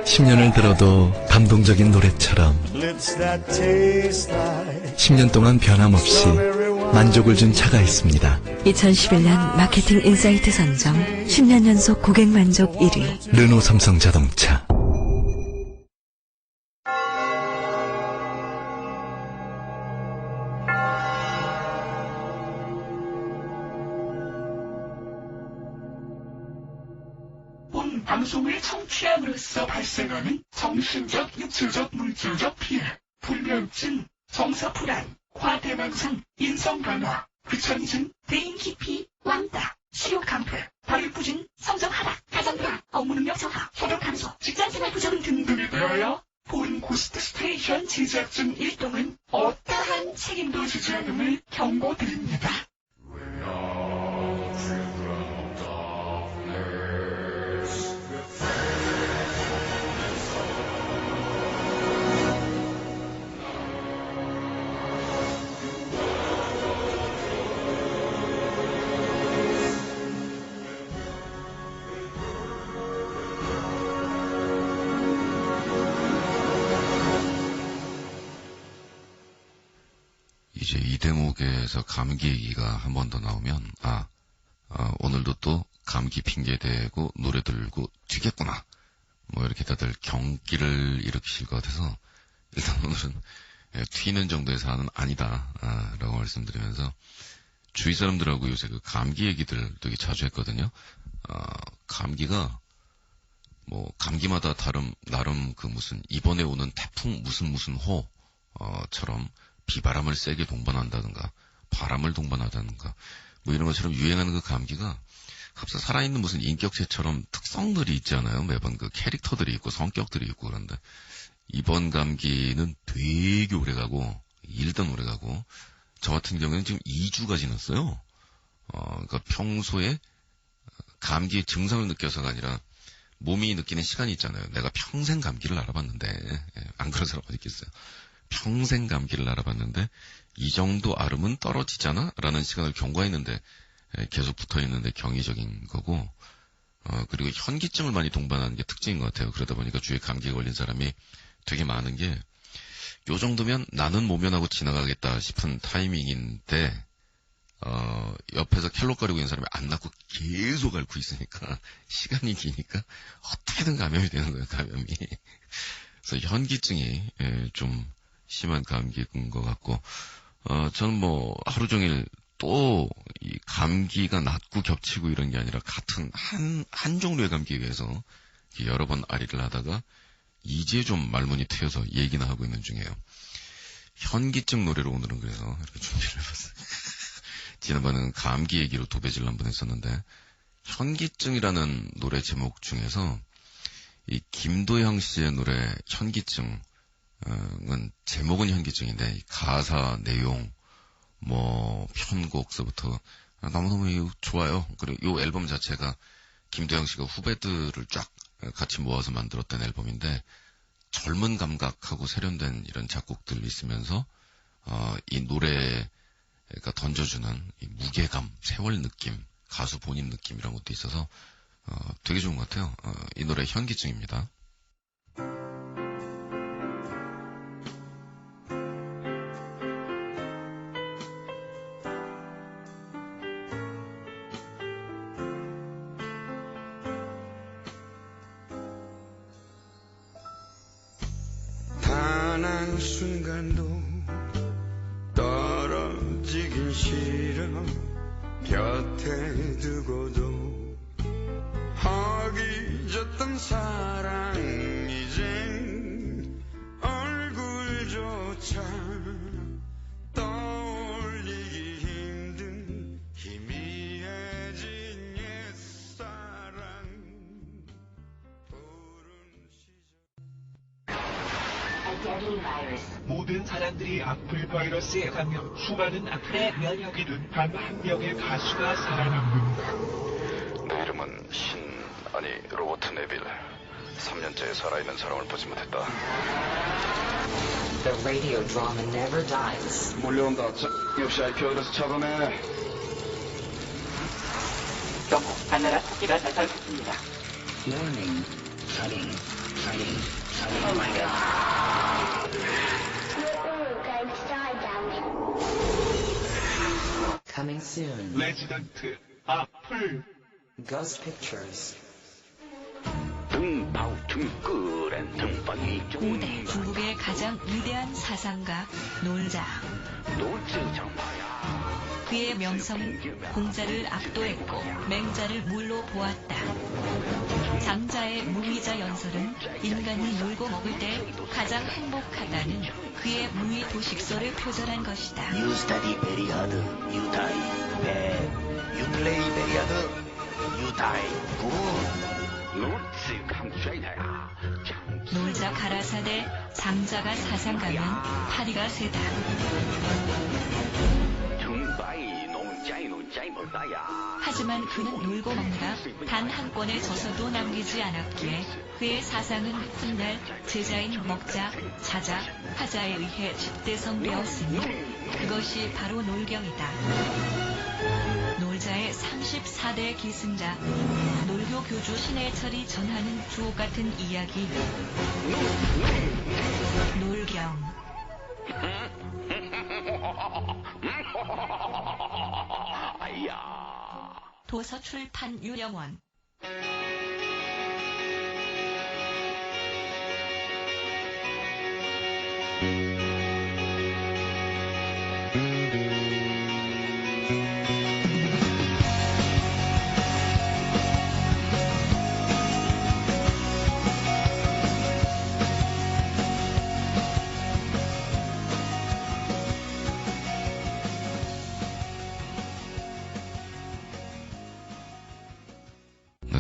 10년을 들어도 감동적인 노래처럼 10년 동안 변함없이 만족을 준 차가 있습니다. 2011년 마케팅 인사이트 선정 10년 연속 고객 만족 1위 르노 삼성 자동차. 본 방송을 청취함으로써 발생하는 정신적, 육체적, 물질적 피해, 불면증, 정서불안, 과대망상, 인성변화, 귀차니즘, 대인기피, 왕따, 식욕강퇴, 발육부진, 성적하락, 가정불안, 업무능력 저하, 혈액감소, 직장생활 부정 등등에 대하여 본 고스트 스테이션 제작진 일동은 어떠한 책임도 지지 않음을 경고드립니다. 이제 이 대목에서 감기 얘기가 한 번 더 나오면 오늘도 또 감기 핑계 대고 노래 들고 튀겠구나 뭐 이렇게 다들 경기를 일으키실 것 같아서 일단 오늘은 튀는 정도의 사안은 아니다 라고 말씀드리면서 주위 사람들하고 요새 그 감기 얘기들 되게 자주 했거든요. 감기가 뭐 감기마다 나름 그 무슨 이번에 오는 태풍 무슨 호처럼 비바람을 세게 동반한다든가 바람을 동반하다든가 뭐 이런 것처럼 유행하는 그 감기가 갑자기 살아있는 무슨 인격체처럼 특성들이 있잖아요. 매번 그 캐릭터들이 있고 성격들이 있고. 그런데 이번 감기는 되게 오래가고 일단 오래가고 저 같은 경우에는 지금 2주가 지났어요. 그러니까 평소에 감기의 증상을 느껴서가 아니라 몸이 느끼는 시간이 있잖아요. 내가 평생 감기를 알아봤는데 안 그런 사람 어디 있겠어요. 평생 감기를 알아봤는데 이 정도 앓으면 떨어지잖아? 라는 시간을 경과했는데 계속 붙어있는데 경이적인 거고 그리고 현기증을 많이 동반하는 게 특징인 것 같아요. 그러다 보니까 주위에 감기에 걸린 사람이 되게 많은 게 요 정도면 나는 모면하고 지나가겠다 싶은 타이밍인데 옆에서 켈록거리고 있는 사람이 안 낫고 계속 앓고 있으니까 시간이 기니까 어떻게든 감염이 되는 거예요. 감염이. 그래서 현기증이 좀 심한 감기인 것 같고, 저는 뭐, 하루 종일 또, 이 감기가 낫고 겹치고 이런 게 아니라 같은 한 종류의 감기에 의해서 여러 번 앓이를 하다가, 이제 좀 말문이 트여서 얘기나 하고 있는 중이에요. 현기증 노래로 오늘은 그래서 이렇게 준비를 해봤어요. 지난번에는 감기 얘기로 도배질 한번 했었는데, 현기증이라는 노래 제목 중에서, 이 김도영 씨의 노래, 현기증, 제목은 현기증인데 가사 내용 뭐 편곡서부터 너무너무 좋아요. 그리고 이 앨범 자체가 김도영 씨가 후배들을 쫙 같이 모아서 만들었던 앨범인데 젊은 감각하고 세련된 이런 작곡들이 있으면서 이 노래가 던져주는 이 무게감, 세월 느낌, 가수 본인 느낌 이런 것도 있어서 되게 좋은 것 같아요. 이 노래 현기증입니다. 순간도 떨어지긴 싫어 곁에 두고도 허기졌던 사랑 이젠 얼굴조차 떠올리기 힘든 희미해진 옛사랑 모든 사람들이 악플 바이러스에 감염, 수많은 악플에 면역이 된 단 한 명의 가수가 살아남는다. 내 이름은 아니 로버트 네빌. 3년째 살아있는 사람을 보지 못했다. The radio drama never dies. 몰려온다. 역시 IP가 그래서 차단해. 여보, 하느라 토끼가 잘 Warning. Oh my god. Coming soon. 레지던트 악플. Ghost Pictures. 고대 중국의 가장 위대한 사상가 놀자. 그의 명성은 공자를 압도했고 맹자를 물로 보았다. 장자의 무의자 연설은 인간이 놀고 먹을 때 가장 행복하다는 그의 무의 도식설을 표절한 것이다. You study very hard. You die bad. You play very hard. You die good. 놀자 가라사대 장자가 사상가면 파리가 세다. 하지만 그는 놀고 먹느라 단 한 권의 저서도 남기지 않았기에 그의 사상은 훗날 제자인 먹자, 자자, 하자에 의해 집대성되었으니 그것이 바로 놀경이다. 놀자의 34대 기승자, 놀교 교주 신해철이 전하는 주옥같은 이야기, 놀경. 도서 출판 유령원.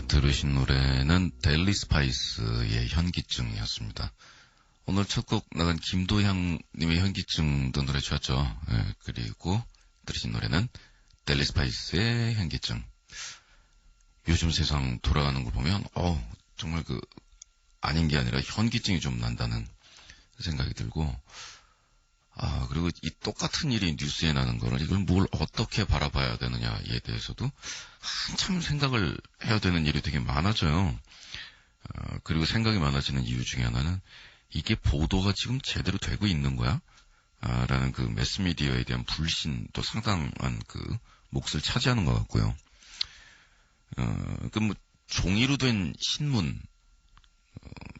들으신 노래는 델리 스파이스의 현기증이었습니다. 오늘 첫 곡 나간 김도향님의 현기증도 노래 좋았죠. 예, 그리고 들으신 노래는 델리 스파이스의 현기증. 요즘 세상 돌아가는 거 보면 정말 아닌 게 아니라 현기증이 좀 난다는 생각이 들고, 그리고 이 똑같은 일이 뉴스에 나는 거를 이걸 뭘 어떻게 바라봐야 되느냐에 대해서도 한참 생각을 해야 되는 일이 되게 많아져요. 그리고 생각이 많아지는 이유 중에 하나는 이게 보도가 지금 제대로 되고 있는 거야? 라는 그 매스미디어에 대한 불신도 상당한 몫을 차지하는 것 같고요. 종이로 된 신문,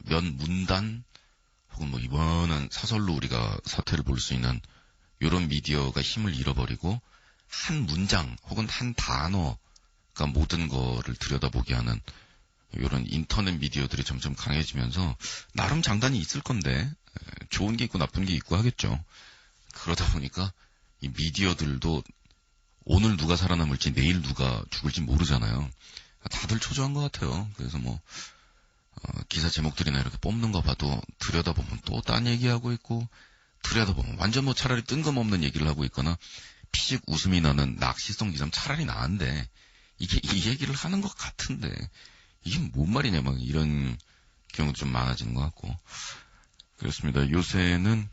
면 문단, 혹은 이번은 사설로 우리가 사태를 볼 수 있는 이런 미디어가 힘을 잃어버리고 한 문장 혹은 한 단어가 모든 거를 들여다보게 하는 이런 인터넷 미디어들이 점점 강해지면서 나름 장단이 있을 건데 좋은 게 있고 나쁜 게 있고 하겠죠. 그러다 보니까 이 미디어들도 오늘 누가 살아남을지 내일 누가 죽을지 모르잖아요. 다들 초조한 것 같아요. 그래서 기사 제목들이나 이렇게 뽑는 거 봐도 들여다보면 또 딴 얘기하고 있고, 들여다보면 완전 차라리 뜬금없는 얘기를 하고 있거나 피식 웃음이 나는 낚시성 기사면 차라리 나은데 이게 이 얘기를 하는 것 같은데 이게 뭔 말이냐 이런 경우도 좀 많아지는 것 같고 그렇습니다. 요새는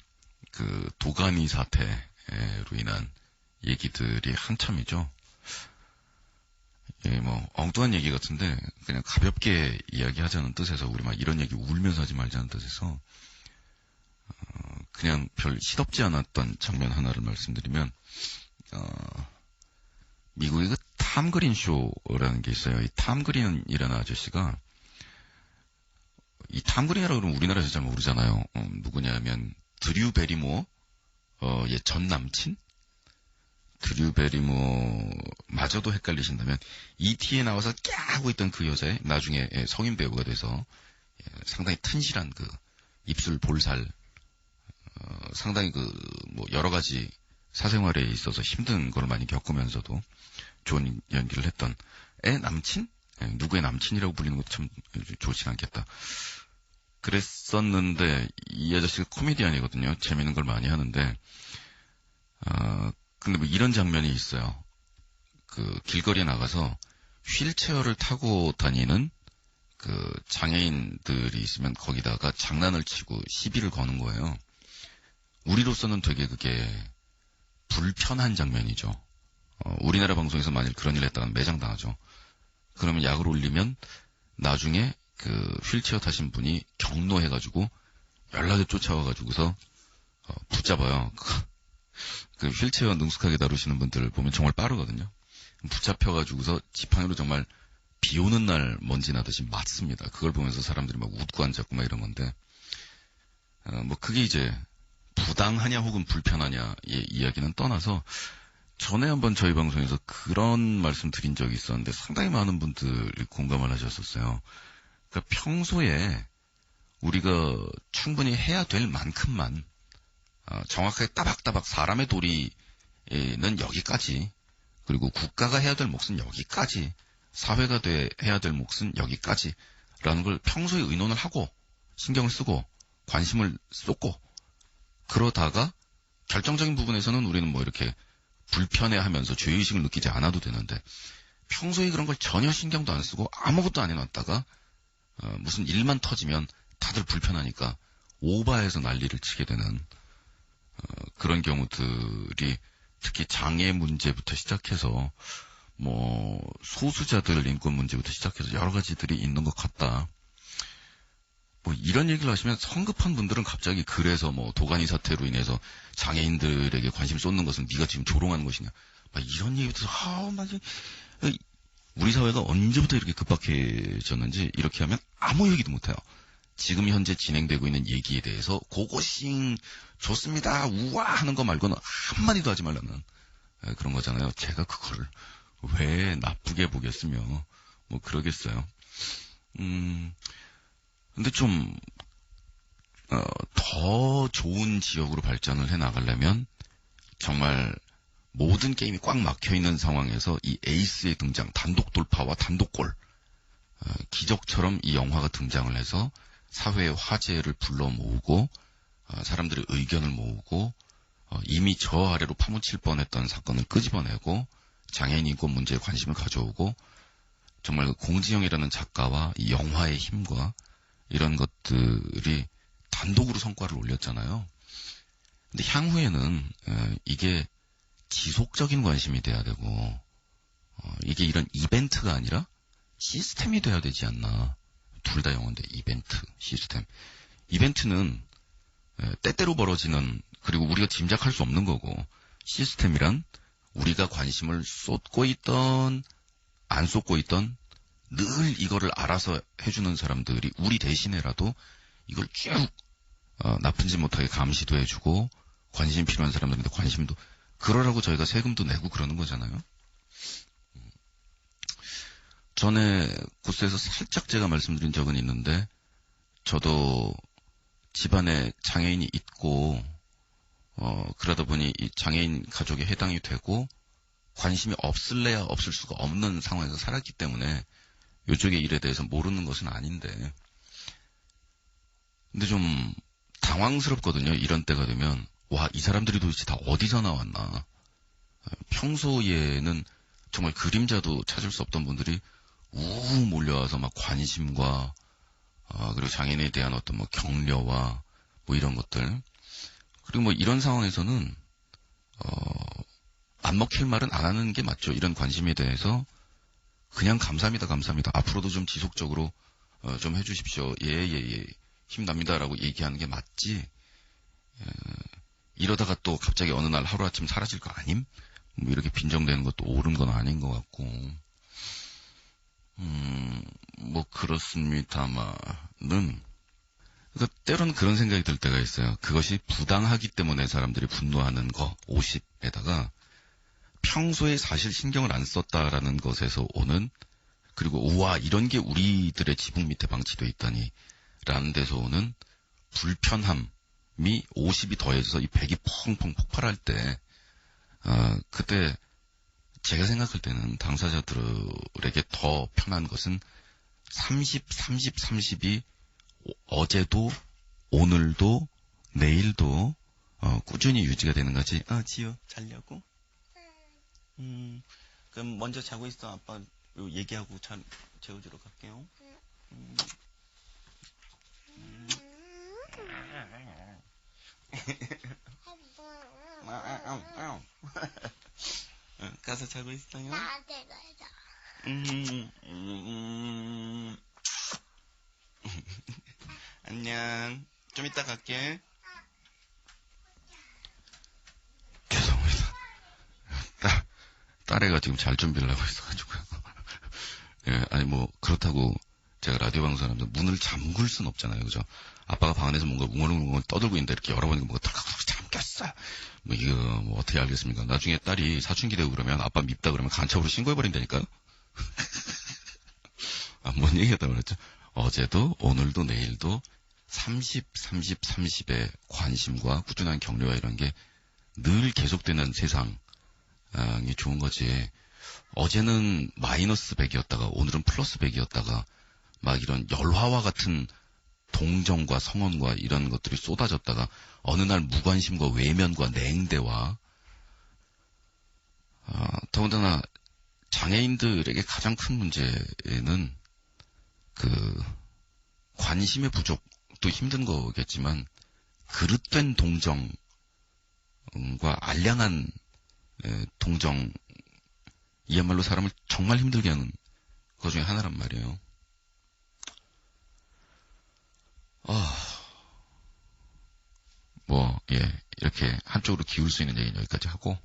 도가니 사태로 인한 얘기들이 한참이죠. 예, 엉뚱한 얘기 같은데, 그냥 가볍게 이야기하자는 뜻에서, 우리 이런 얘기 울면서 하지 말자는 뜻에서, 그냥 별 시덥지 않았던 장면 하나를 말씀드리면, 미국의 탐 그린 쇼라는 게 있어요. 이 탐 그린이라는 아저씨가, 이 탐 그린이라고 그러면 우리나라에서 잘 모르잖아요. 누구냐면, 드류 베리모어의 전 남친? 드류 베리모어마저도 헷갈리신다면 E.T.에 나와서 꺄 하고 있던 그 여자의 나중에 성인 배우가 돼서 상당히 튼실한 입술 볼살, 상당히 여러 가지 사생활에 있어서 힘든 걸 많이 겪으면서도 좋은 연기를 했던 애 남친? 누구의 남친이라고 불리는 것도 참 좋지 않겠다. 그랬었는데 이 아저씨가 코미디언이거든요. 재밌는 걸 많이 하는데 근데 이런 장면이 있어요. 길거리에 나가서 휠체어를 타고 다니는 장애인들이 있으면 거기다가 장난을 치고 시비를 거는 거예요. 우리로서는 되게 그게 불편한 장면이죠. 우리나라 방송에서 만일 그런 일을 했다면 매장당하죠. 그러면 약을 올리면 나중에 그 휠체어 타신 분이 경로해가지고 연락에 쫓아와가지고서 붙잡아요. 그 휠체어 능숙하게 다루시는 분들 보면 정말 빠르거든요. 붙잡혀가지고서 지팡이로 정말 비 오는 날 먼지 나듯이 맞습니다. 그걸 보면서 사람들이 막 웃고 앉았고 막 이런 건데, 뭐 그게 이제 부당하냐 혹은 불편하냐의 이야기는 떠나서 전에 한번 저희 방송에서 그런 말씀 드린 적이 있었는데 상당히 많은 분들이 공감을 하셨었어요. 그러니까 평소에 우리가 충분히 해야 될 만큼만 정확하게 따박따박 사람의 도리는 여기까지, 그리고 국가가 해야 될 몫은 여기까지, 사회가 해야 될 몫은 여기까지라는 걸 평소에 의논을 하고 신경을 쓰고 관심을 쏟고 그러다가 결정적인 부분에서는 우리는 뭐 이렇게 불편해하면서 죄의식을 느끼지 않아도 되는데 평소에 그런 걸 전혀 신경도 안 쓰고 아무것도 안 해놨다가 무슨 일만 터지면 다들 불편하니까 오바해서 난리를 치게 되는 그런 경우들이 특히 장애 문제부터 시작해서 뭐 소수자들 인권 문제부터 시작해서 여러 가지들이 있는 것 같다. 뭐 이런 얘기를 하시면 성급한 분들은 갑자기 그래서 뭐 도가니 사태로 인해서 장애인들에게 관심을 쏟는 것은 네가 지금 조롱하는 것이냐, 막 이런 얘기부터 우리 사회가 언제부터 이렇게 급박해졌는지 이렇게 하면 아무 얘기도 못해요. 지금 현재 진행되고 있는 얘기에 대해서 고고싱 좋습니다 우와 하는 거 말고는 한마디도 하지 말라는 그런 거잖아요. 제가 그거를 왜 나쁘게 보겠으며 뭐 그러겠어요. 근데 좀 더 좋은 지역으로 발전을 해 나가려면 정말 모든 게임이 꽉 막혀 있는 상황에서 이 에이스의 등장, 단독 돌파와 단독골, 기적처럼 이 영화가 등장을 해서 사회의 화제를 불러 모으고 사람들의 의견을 모으고 이미 저 아래로 파묻힐 뻔했던 사건을 끄집어내고 장애인 인권 문제에 관심을 가져오고 정말 공지영이라는 작가와 이 영화의 힘과 이런 것들이 단독으로 성과를 올렸잖아요. 근데 향후에는 이게 지속적인 관심이 돼야 되고 이게 이런 이벤트가 아니라 시스템이 돼야 되지 않나. 둘 다 영어인데 이벤트, 시스템. 이벤트는 때때로 벌어지는, 그리고 우리가 짐작할 수 없는 거고, 시스템이란 우리가 관심을 쏟고 있던 안 쏟고 있던 늘 이거를 알아서 해주는 사람들이 우리 대신에라도 이걸 쭉 나쁜 짓 못하게 감시도 해주고 관심이 필요한 사람들한테 관심도, 그러라고 저희가 세금도 내고 그러는 거잖아요. 전에 구스에서 살짝 제가 말씀드린 적은 있는데, 저도 집안에 장애인이 있고 그러다 보니 이 장애인 가족에 해당이 되고 관심이 없을래야 없을 수가 없는 상황에서 살았기 때문에 이쪽의 일에 대해서 모르는 것은 아닌데, 근데 좀 당황스럽거든요. 이런 때가 되면 와, 이 사람들이 도대체 다 어디서 나왔나. 평소에는 정말 그림자도 찾을 수 없던 분들이 우우 몰려와서 막 관심과 그리고 장애인에 대한 어떤 뭐 격려와 뭐 이런 것들, 그리고 뭐 이런 상황에서는 안 먹힐 말은 안 하는 게 맞죠. 이런 관심에 대해서 그냥 감사합니다, 감사합니다. 앞으로도 좀 지속적으로 좀 해주십시오. 예, 힘납니다라고 얘기하는 게 맞지. 이러다가 또 갑자기 어느 날 하루아침 사라질 거 아님? 뭐 이렇게 빈정대는 것도 옳은 건 아닌 것 같고, 뭐 그렇습니다만은, 그러니까 때로는 그런 생각이 들 때가 있어요. 그것이 부당하기 때문에 사람들이 분노하는 거 50에다가 평소에 사실 신경을 안 썼다라는 것에서 오는, 그리고 우와 이런 게 우리들의 지붕 밑에 방치되어 있다니 라는 데서 오는 불편함이 50이 더해져서 이 100이 펑펑 폭발할 때, 그때 제가 생각할 때는 당사자들에게 더 편한 것은 30이 어제도 오늘도 내일도 꾸준히 유지가 되는 거지. 지효 자려고? 그럼 먼저 자고 있어. 아빠 얘기하고 재워주러 갈게요. 가서 자고 있어요? 안녕. 좀 이따 갈게. 죄송합니다. 딸애가 지금 잘 준비를 하고 있어가지고요. 예, 아니 뭐 그렇다고 제가 라디오 방송하면서 문을 잠글 순 없잖아요, 그죠? 아빠가 방 안에서 뭔가 웅얼웅얼 떠들고 있는데 이렇게 열어보니까 뭔가 탁탁 잠겼어. 뭐 이거 뭐 어떻게 알겠습니까? 나중에 딸이 사춘기 되고 그러면 아빠 밉다 그러면 간첩으로 신고해버린다니까요. 뭔 얘기했다고 그랬죠? 어제도 오늘도 내일도 30, 30, 30의 관심과 꾸준한 격려와 이런 게 늘 계속되는 세상이 좋은 거지. 어제는 마이너스 100이었다가 오늘은 플러스 100이었다가 막 이런 열화와 같은 동정과 성원과 이런 것들이 쏟아졌다가 어느 날 무관심과 외면과 냉대와 더군다나 장애인들에게 가장 큰 문제는 그 관심의 부족도 힘든 거겠지만 그릇된 동정과 알량한 동정 이야말로 사람을 정말 힘들게 하는 것 중에 하나란 말이에요. 이렇게 한쪽으로 기울 수 있는 얘기는 여기까지 하고,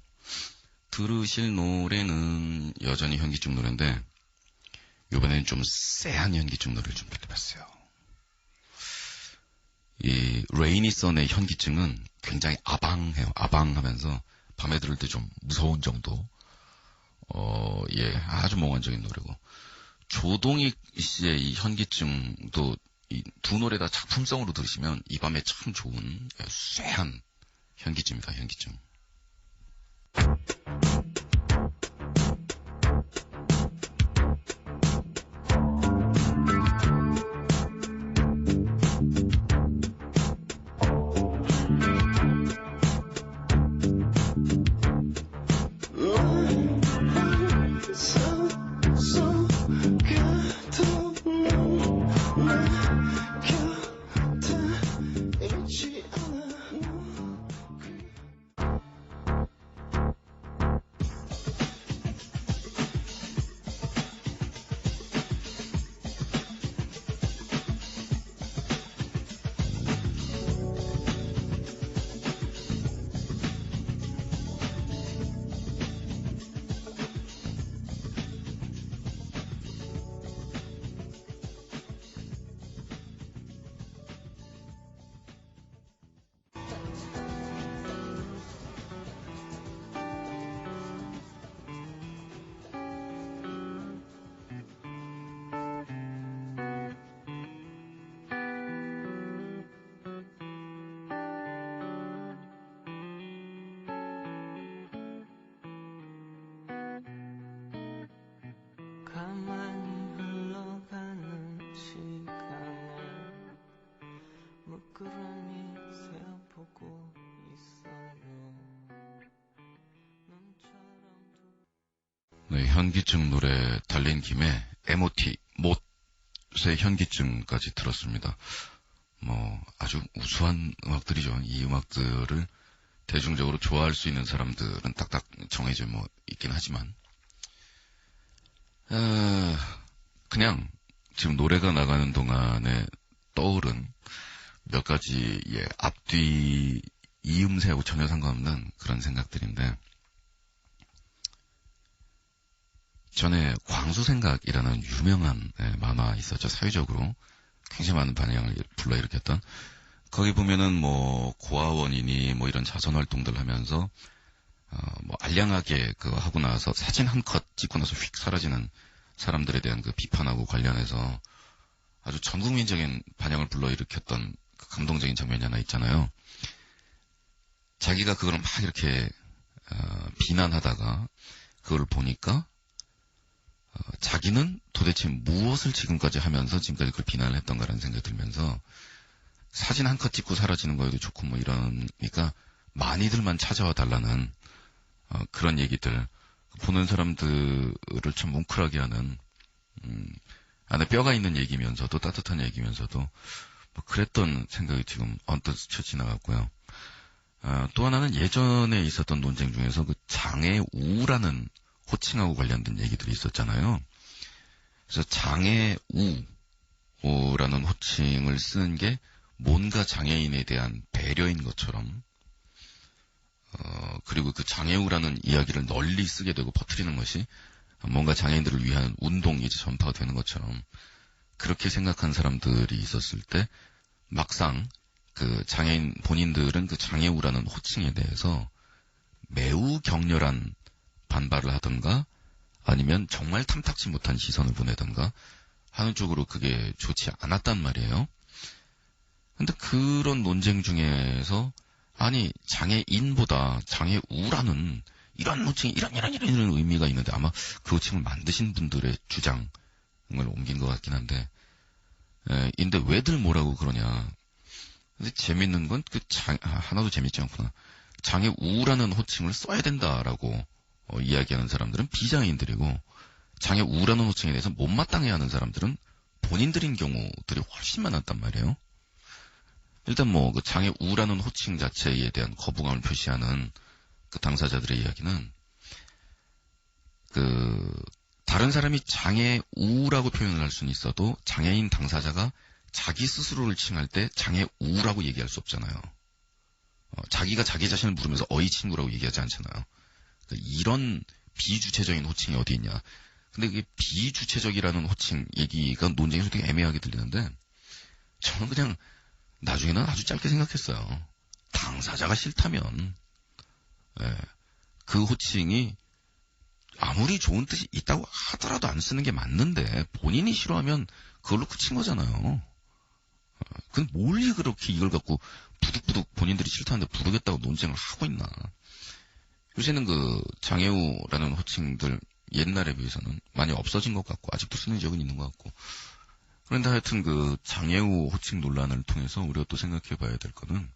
들으실 노래는 여전히 현기증 노래인데, 이번에는 좀 쎄한 현기증 노래를 좀 빌려봤어요. 이 레이니 선의 현기증은 굉장히 아방해요. 아방하면서 밤에 들을 때 좀 무서운 정도. 아주 몽환적인 노래고. 조동익 씨의 이 현기증도 이 두 노래 다 작품성으로 들으시면 이 밤에 참 좋은 쇠한 현기증입니다. 현기증. 가만히 흘러가는 시간에 물끄러미 세어보고 있어요. 네, 현기증 노래 달린 김에 MOT, 못의 현기증까지 들었습니다. 아주 우수한 음악들이죠. 이 음악들을 대중적으로 좋아할 수 있는 사람들은 딱딱 정해져 있긴 하지만, 그냥 지금 노래가 나가는 동안에 떠오른 몇 가지의 앞뒤 이음새하고 전혀 상관없는 그런 생각들인데, 전에 광수생각이라는 유명한 만화 있었죠. 사회적으로 굉장히 많은 반향을 불러일으켰던. 거기 보면은 고아원이니 이런 자선활동들 하면서 알량하게 하고 나서 사진 한 컷 찍고 나서 휙 사라지는 사람들에 대한 그 비판하고 관련해서 아주 전국민적인 반향을 불러일으켰던 그 감동적인 장면이 하나 있잖아요. 자기가 그걸 막 이렇게 비난하다가 그걸 보니까 자기는 도대체 무엇을 지금까지 하면서 지금까지 그걸 비난을 했던가라는 생각이 들면서 사진 한 컷 찍고 사라지는 거에도 좋고 이러니까 많이들만 찾아와 달라는 그런 얘기들, 보는 사람들을 참 뭉클하게 하는 안에 뼈가 있는 얘기면서도 따뜻한 얘기면서도 그랬던 생각이 지금 언뜻 스쳐 지나갔고요. 또 하나는 예전에 있었던 논쟁 중에서 그 장애 우라는 호칭하고 관련된 얘기들이 있었잖아요. 그래서 장애우라는 호칭을 쓰는 게 뭔가 장애인에 대한 배려인 것처럼, 그리고 그 장애우라는 이야기를 널리 쓰게 되고 퍼뜨리는 것이 뭔가 장애인들을 위한 운동이 전파가 되는 것처럼 그렇게 생각한 사람들이 있었을 때 막상 그 장애인 본인들은 그 장애우라는 호칭에 대해서 매우 격렬한 반발을 하던가 아니면 정말 탐탁지 못한 시선을 보내던가 하는 쪽으로 그게 좋지 않았단 말이에요. 근데 그런 논쟁 중에서 아니 장애인보다 장애우라는 이런 호칭이 이런 의미가 있는데 아마 그 호칭을 만드신 분들의 주장을 옮긴 것 같긴 한데 근데 왜들 뭐라고 그러냐. 근데 재밌는 건 하나도 재밌지 않구나. 장애우라는 호칭을 써야 된다라고 이야기하는 사람들은 비장애인들이고 장애우라는 호칭에 대해서 못마땅해하는 사람들은 본인들인 경우들이 훨씬 많았단 말이에요. 일단 뭐 그 장애우라는 호칭 자체에 대한 거부감을 표시하는 그 당사자들의 이야기는 다른 사람이 장애우라고 표현을 할 수는 있어도 장애인 당사자가 자기 스스로를 칭할 때 장애우라고 얘기할 수 없잖아요. 자기가 자기 자신을 부르면서 어이 친구라고 얘기하지 않잖아요. 그러니까 이런 비주체적인 호칭이 어디 있냐. 근데 그게 비주체적이라는 호칭 얘기가 논쟁에서 되게 애매하게 들리는데 저는 그냥 나중에는 아주 짧게 생각했어요. 당사자가 싫다면 그 호칭이 아무리 좋은 뜻이 있다고 하더라도 안 쓰는 게 맞는데 본인이 싫어하면 그걸로 그친 거잖아요. 그건 뭘 그렇게 이걸 갖고 부득부득 본인들이 싫다는데 부르겠다고 논쟁을 하고 있나. 요새는 그 장애우라는 호칭들 옛날에 비해서는 많이 없어진 것 같고 아직도 쓰는 지역은 있는 것 같고. 그런데 하여튼 그 장애우 호칭 논란을 통해서 우리가 또 생각해 봐야 될 거는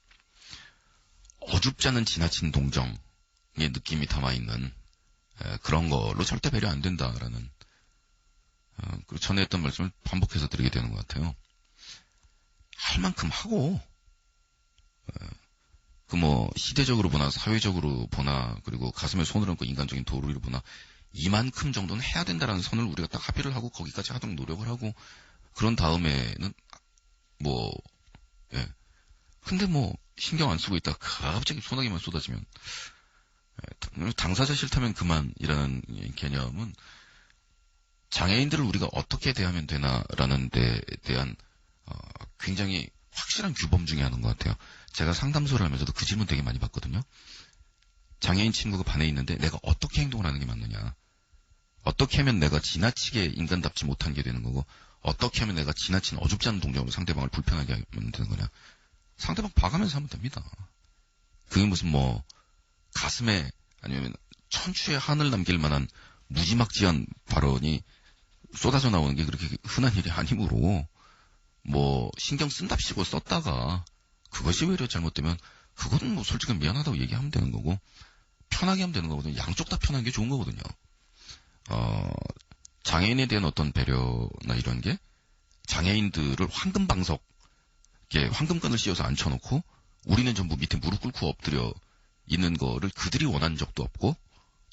어줍지 않은 지나친 동정의 느낌이 담아있는 그런 걸로 절대 배려 안 된다라는 그리고 전에 했던 말씀을 반복해서 드리게 되는 것 같아요. 할 만큼 하고 시대적으로 보나 사회적으로 보나 그리고 가슴에 손을 얹고 인간적인 도리를 보나 이만큼 정도는 해야 된다라는 선을 우리가 딱 합의를 하고 거기까지 하도록 노력을 하고 그런 다음에는 근데 신경 안 쓰고 있다가 갑자기 소나기만 쏟아지면 당사자 싫다면 그만이라는 개념은 장애인들을 우리가 어떻게 대하면 되나라는 데에 대한 굉장히 확실한 규범 중에 하나인 것 같아요. 제가 상담소를 하면서도 그 질문 되게 많이 받거든요. 장애인 친구가 반에 있는데 내가 어떻게 행동을 하는 게 맞느냐. 어떻게 하면 내가 지나치게 인간답지 못한 게 되는 거고 어떻게 하면 내가 지나친 어줍지 않은 동정으로 상대방을 불편하게 하면 되는 거냐. 상대방 봐가면서 하면 됩니다. 그게 무슨 가슴에 아니면 천추의 한을 남길 만한 무지막지한 발언이 쏟아져 나오는 게 그렇게 흔한 일이 아니므로 신경 쓴답시고 썼다가 그것이 외려 잘못되면 그거는 솔직히 미안하다고 얘기하면 되는 거고 편하게 하면 되는 거거든요. 양쪽 다 편한 게 좋은 거거든요. 장애인에 대한 어떤 배려나 이런 게 장애인들을 황금방석 황금끈을 씌워서 앉혀놓고 우리는 전부 밑에 무릎 꿇고 엎드려 있는 거를 그들이 원한 적도 없고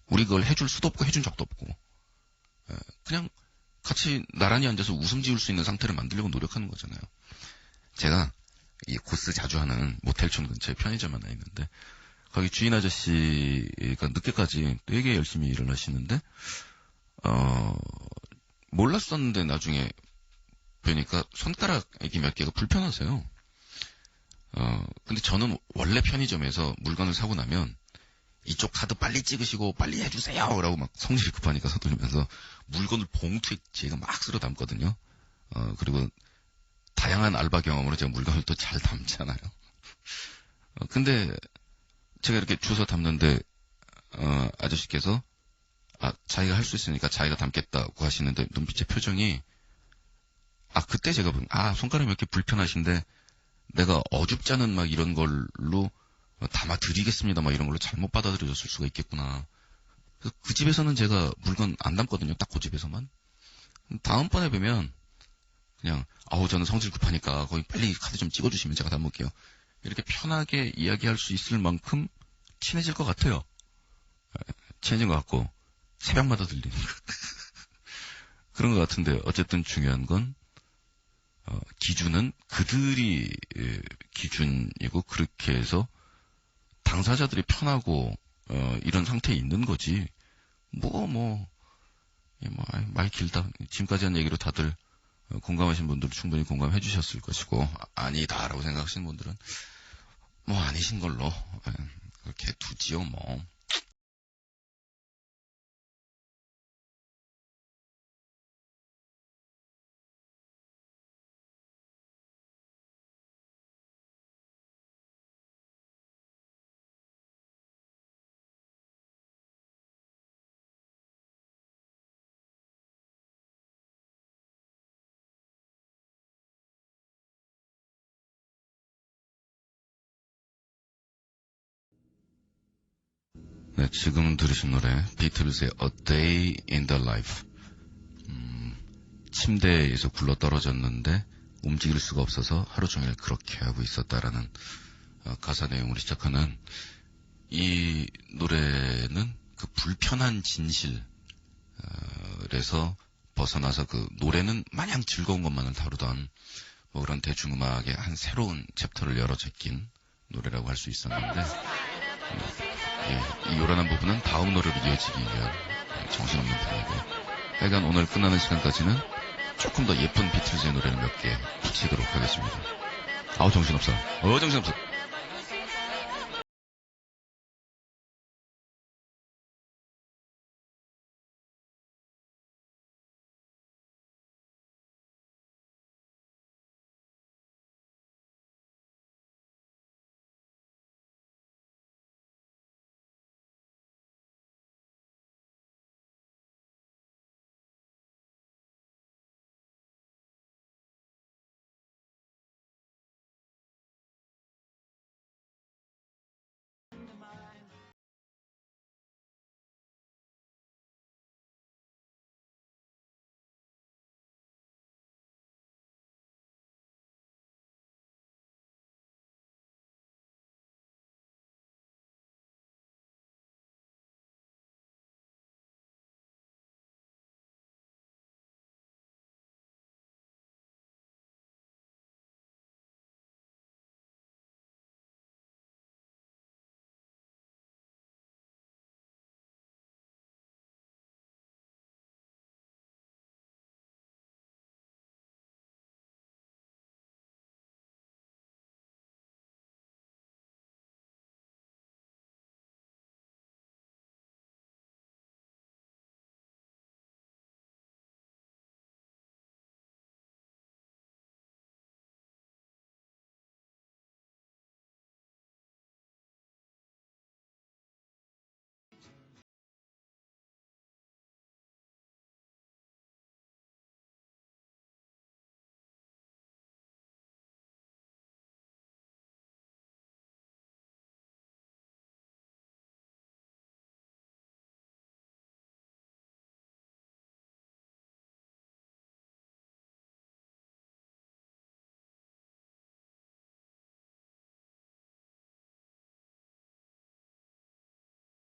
우리 그걸 해줄 수도 없고 해준 적도 없고 그냥 같이 나란히 앉아서 웃음 지을 수 있는 상태를 만들려고 노력하는 거잖아요. 제가 이 고스 자주 하는 모텔촌 근처에 편의점 하나 있는데 거기 주인 아저씨가 늦게까지 되게 열심히 일을 하시는데 몰랐었는데 나중에 보니까 손가락이 몇 개가 불편하세요. 근데 저는 원래 편의점에서 물건을 사고 나면 이쪽 카드 빨리 찍으시고 빨리 해주세요 라고 막 성질이 급하니까 서두르면서 물건을 봉투에 제가 막 쓸어 담거든요. 그리고 다양한 알바 경험으로 제가 물건을 또 잘 담잖아요. 근데 제가 이렇게 주워 담는데 아저씨께서 자기가 할 수 있으니까 자기가 담겠다고 하시는데 눈빛의 표정이 그때 제가 손가락이 몇 개 불편하신데 내가 어줍지 않은 막 이런 걸로 담아 드리겠습니다 막 이런 걸로 잘못 받아들여졌을 수가 있겠구나. 그래서 그 집에서는 제가 물건 안 담거든요. 딱 그 집에서만. 다음번에 뵈면 그냥 저는 성질 급하니까 거기 빨리 카드 좀 찍어주시면 제가 담을게요. 이렇게 편하게 이야기할 수 있을 만큼 친해질 것 같아요. 친해진 것 같고 새벽마다 들리는 거. 그런 것 같은데 어쨌든 중요한 건 기준은 그들이 기준이고 그렇게 해서 당사자들이 편하고 이런 상태에 있는 거지. 말 길다. 지금까지 한 얘기로 다들 공감하신 분들은 충분히 공감해 주셨을 것이고 아니다라고 생각하시는 분들은 아니신 걸로 그렇게 두지요 뭐. 네, 지금 들으신 노래 비틀즈의 A Day in the Life. 침대에서 굴러 떨어졌는데 움직일 수가 없어서 하루 종일 그렇게 하고 있었다라는 가사 내용으로 시작하는 이 노래는 그 불편한 진실에서 벗어나서 그 노래는 마냥 즐거운 것만을 다루던 그런 대중음악의 한 새로운 챕터를 열어 제낀 노래라고 할 수 있었는데 이 요란한 부분은 다음 노래로 이어지기 위한 정신없는 부분이고 하여간 오늘 끝나는 시간까지는 조금 더 예쁜 비틀즈의 노래를 몇 개 붙이도록 하겠습니다. 정신없어. 정신없어.